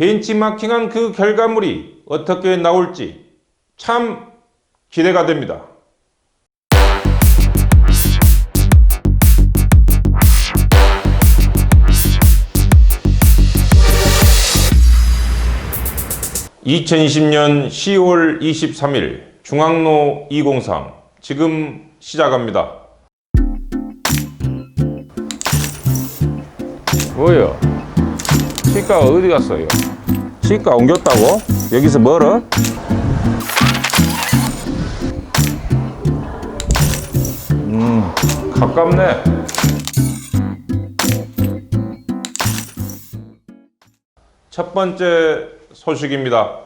벤치마킹한 그 결과물이 어떻게 나올지 참 기대가 됩니다. (2020년 10월 23일) 중앙로 203 지금 시작합니다. 뭐요? 치과가 어디 갔어요? 치과 옮겼다고? 여기서 멀어? 가깝네. 첫 번째 소식입니다.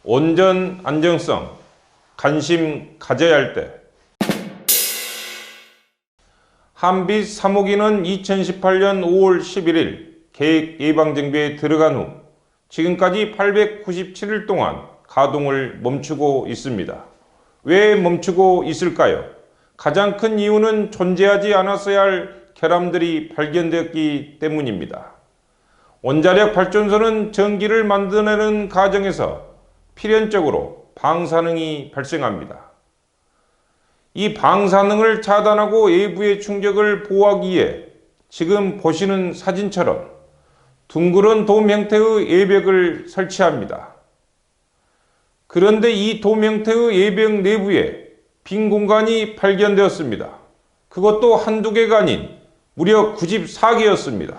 온전 안정성, 관심 가져야 할 때. 한빛 3호기는 2018년 5월 11일 계획 예방정비에 들어간 후 지금까지 897일 동안 가동을 멈추고 있습니다. 왜 멈추고 있을까요? 가장 큰 이유는 존재하지 않았어야 할 결함들이 발견되었기 때문입니다. 원자력 발전소는 전기를 만들어내는 과정에서 필연적으로 방사능이 발생합니다. 이 방사능을 차단하고 외부의 충격을 보호하기 위해 지금 보시는 사진처럼 둥그런 돔 형태의 외벽을 설치합니다. 그런데 이 돔 형태의 외벽 내부에 빈 공간이 발견되었습니다. 그것도 한두 개가 아닌 무려 94개였습니다.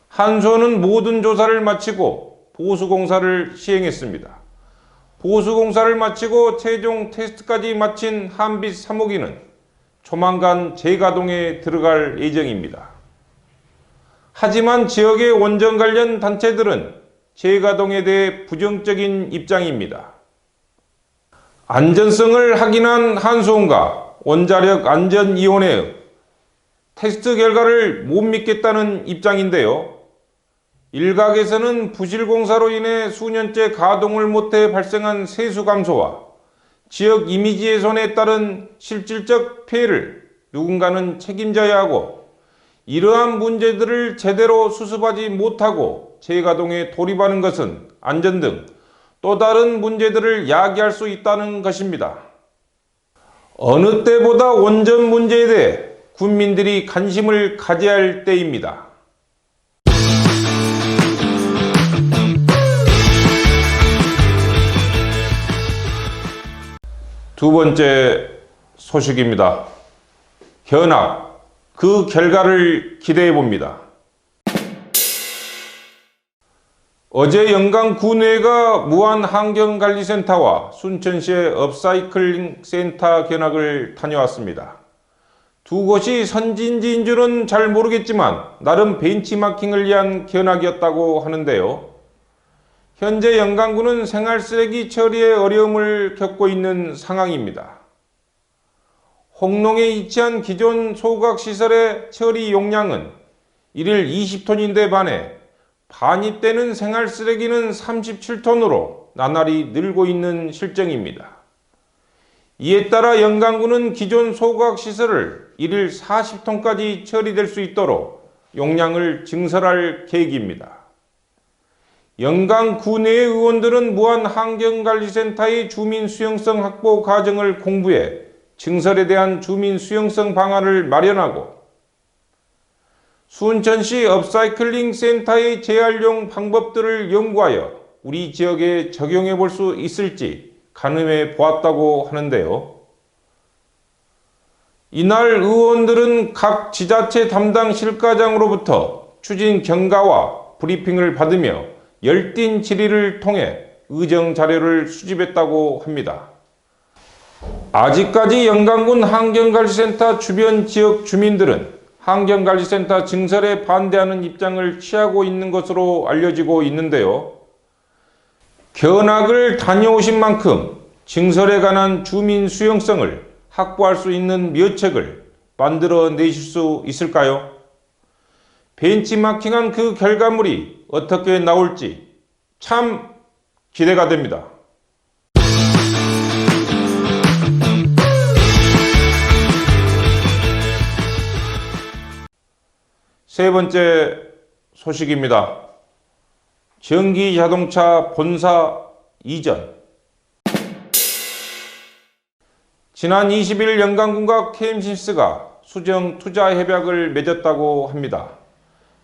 한수원은 모든 조사를 마치고 보수공사를 시행했습니다. 보수공사를 마치고 최종 테스트까지 마친 한빛 3호기는 조만간 재가동에 들어갈 예정입니다. 하지만 지역의 원전 관련 단체들은 재가동에 대해 부정적인 입장입니다. 안전성을 확인한 한수원과 원자력안전위원회의 테스트 결과를 못 믿겠다는 입장인데요. 일각에서는 부실공사로 인해 수년째 가동을 못해 발생한 세수 감소와 지역 이미지 훼손에 따른 실질적 피해를 누군가는 책임져야 하고 이러한 문제들을 제대로 수습하지 못하고 재가동에 돌입하는 것은 안전 등 또 다른 문제들을 야기할 수 있다는 것입니다. 어느 때보다 원전 문제에 대해 국민들이 관심을 가져야 할 때입니다. 두 번째 소식입니다. 견학, 그 결과를 기대해 봅니다. 어제 영광군의회가 무안환경관리센터와 순천시의 업사이클링 센터 견학을 다녀왔습니다. 두 곳이 선진지인 줄은 잘 모르겠지만 나름 벤치마킹을 위한 견학이었다고 하는데요. 현재 영광군은 생활쓰레기 처리에 어려움을 겪고 있는 상황입니다. 홍농에 위치한 기존 소각시설의 처리 용량은 일일 20톤인데 반해 반입되는 생활쓰레기는 37톤으로 나날이 늘고 있는 실정입니다. 이에 따라 영광군은 기존 소각시설을 일일 40톤까지 처리될 수 있도록 용량을 증설할 계획입니다. 영광군의 의원들은 무안환경관리센터의 주민 수용성 확보 과정을 공부해 증설에 대한 주민 수용성 방안을 마련하고 순천시 업사이클링 센터의 재활용 방법들을 연구하여 우리 지역에 적용해 볼 수 있을지 가늠해 보았다고 하는데요. 이날 의원들은 각 지자체 담당 실과장으로부터 추진 경과와 브리핑을 받으며 열띤 질의를 통해 의정 자료를 수집했다고 합니다. 아직까지 영광군 환경관리센터 주변 지역 주민들은 환경관리센터 증설에 반대하는 입장을 취하고 있는 것으로 알려지고 있는데요. 견학을 다녀오신 만큼 증설에 관한 주민 수용성을 확보할 수 있는 묘책을 만들어 내실 수 있을까요? 벤치마킹한 그 결과물이 어떻게 나올지 참 기대가 됩니다. 세 번째 소식입니다. 전기자동차 본사 이전. 지난 20일 영광군과 KMC스가 수정 투자 협약을 맺었다고 합니다.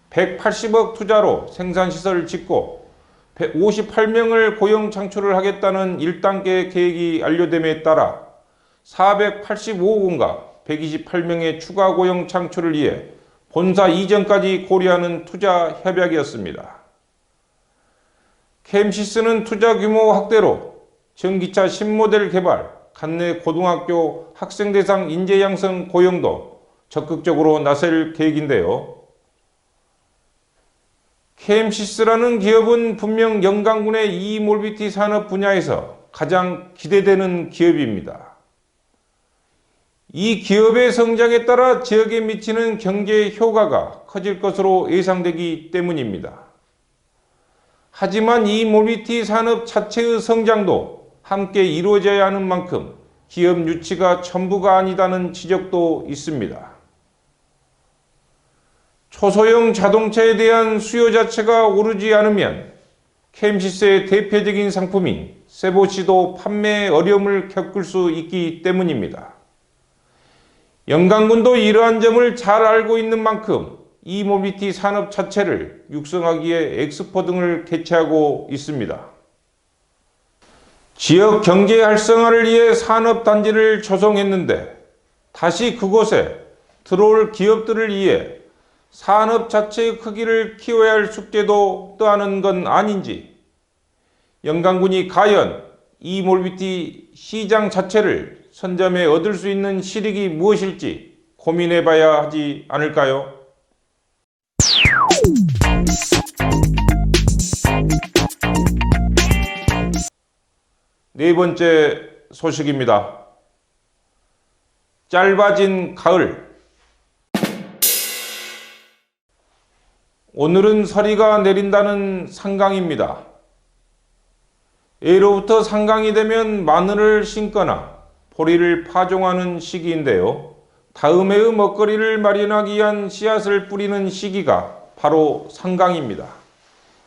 180억 투자로 생산시설을 짓고 158명을 고용 창출을 하겠다는 1단계 계획이 완료됨에 따라 485억 원과 128명의 추가 고용 창출을 위해 본사 이전까지 고려하는 투자 협약이었습니다. KMC스는 투자 규모 확대로 전기차 신모델 개발, 관내 고등학교 학생 대상 인재 양성 고용도 적극적으로 나설 계획인데요. KMC스라는 기업은 분명 영광군의 e-모빌리티 산업 분야에서 가장 기대되는 기업입니다. 이 기업의 성장에 따라 지역에 미치는 경제 효과가 커질 것으로 예상되기 때문입니다. 하지만 이 모빌리티 산업 자체의 성장도 함께 이루어져야 하는 만큼 기업 유치가 전부가 아니다는 지적도 있습니다. 초소형 자동차에 대한 수요 자체가 오르지 않으면 KMC스의 대표적인 상품인 세보시도 판매에 어려움을 겪을 수 있기 때문입니다. 영광군도 이러한 점을 잘 알고 있는 만큼 이 모빌리티 산업 자체를 육성하기에 엑스포 등을 개최하고 있습니다. 지역 경제 활성화를 위해 산업단지를 조성했는데 다시 그곳에 들어올 기업들을 위해 산업 자체의 크기를 키워야 할 숙제도 떠하는 건 아닌지, 영광군이 과연 이 모빌리티 시장 자체를 선점해 얻을 수 있는 실익이 무엇일지 고민해 봐야 하지 않을까요? 네 번째 소식입니다. 짧아진 가을. 오늘은 서리가 내린다는 상강입니다. 예로부터 상강이 되면 마늘을 심거나 보리를 파종하는 시기인데요. 다음 해의 먹거리를 마련하기 위한 씨앗을 뿌리는 시기가 바로 상강입니다.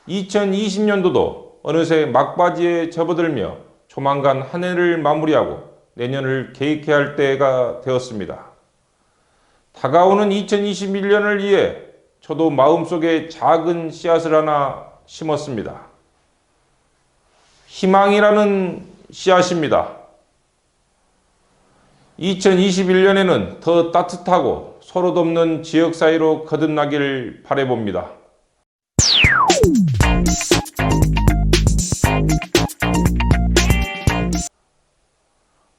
2020년도도 어느새 막바지에 접어들며 조만간 한 해를 마무리하고 내년을 계획해야 할 때가 되었습니다. 다가오는 2021년을 위해 저도 마음속에 작은 씨앗을 하나 심었습니다. 희망이라는 씨앗입니다. 2021년에는 더 따뜻하고 서로 돕는 지역사회로 거듭나길 바라봅니다.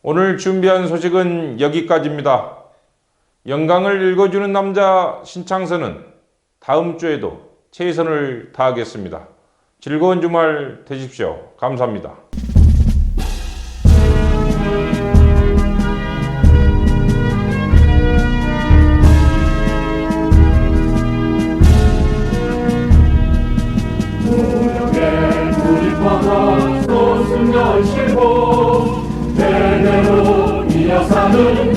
오늘 준비한 소식은 여기까지입니다. 영광을 읽어주는 남자 신창선은 다음 주에도 최선을 다하겠습니다. 즐거운 주말 되십시오. 감사합니다. 소승 열시고 대대로 이어사는